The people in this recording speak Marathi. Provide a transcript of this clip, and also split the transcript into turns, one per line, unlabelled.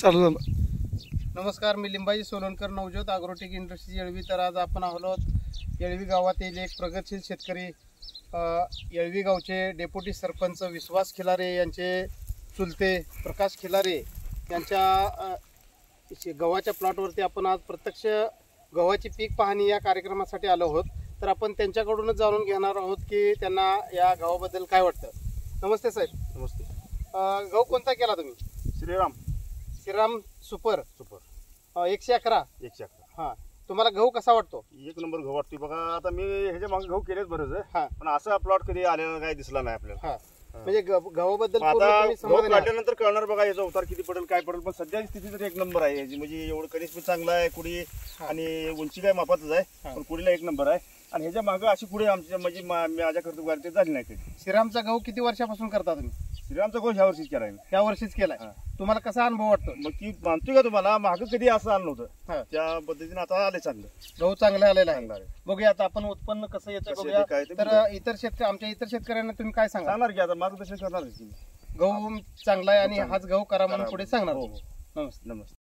चालू झालं.
नमस्कार, मी लिंबाजी सोलनकर, नवज्योत अॅग्रोटेक इंडस्ट्रीज येळवी. तर आज आपण आहोत येळवी गावातील एक प्रगतशील शेतकरी येळवी गावचे डेप्युटी सरपंच विश्वास खिलारे यांचे चुलते प्रकाश खिलारे यांच्या गव्हाच्या प्लॉटवरती आपण आज प्रत्यक्ष गव्हाची पीक पाहणी या कार्यक्रमासाठी आलो आहोत. तर आपण त्यांच्याकडूनच जाणून घेणार आहोत की त्यांना या गव्हाबद्दल काय वाटतं. नमस्ते साहेब.
नमस्ते.
गहू कोणता केला तुम्ही? श्रीराम सुपर 111. हां, तुम्हाला गहू कसा वाटतो?
एक नंबर गहू वाटतोय बघा. आता मी ह्याच्या मागे गहू केलेच बरंच आहे.
हां,
पण असा प्लॉट कधी आलेला काही दिसला नाही आपल्याला.
हां, म्हणजे गव्हाबद्दल
आता
पूर्ण तुम्ही
गहू
समाधानी आहात?
काढल्यानंतर कळणार बघा याचा उतार किती पडेल काय पडेल. पण सध्याची स्थिती तर एक नंबर आहे याची. म्हणजे एवढं कणीस पण चांगला आहे, कुडी आणि उंची काय मापातच आहे, पण कुडीला एक नंबर आहे. आणि ह्याच्या मागे अशी कुडी आमच्या म्हणजे माझ्या करतो झाली नाही कधी.
श्रीरामचा गहू किती वर्षापासून करता तुम्ही?
श्रीरामचा गहू ह्या वर्षीच केलाय मी.
या वर्षीच केलाय. तुम्हाला कसा अनुभव वाटतो?
मग ती मानतोय का तुम्हाला मागं कधी असं आलं नव्हतं.
हां,
त्या पद्धतीने आता आले चांगलं.
गहू चांगला आलेला आहे.
चांगलं आहे.
बघूया आता आपण उत्पन्न कसं येतं
कसं
बघूया.
येतं काय ते
तर
बघूया.
आमच्या इतर शेतकऱ्यांना तुम्ही काय सांगा?
सांगणार की आता मार्गदर्शन करणार की.
गहू चांगला आहे आणि हाच गहू करा म्हणून पुढे सांगणार.
हो, हो.
नमस्ते.
नमस्ते.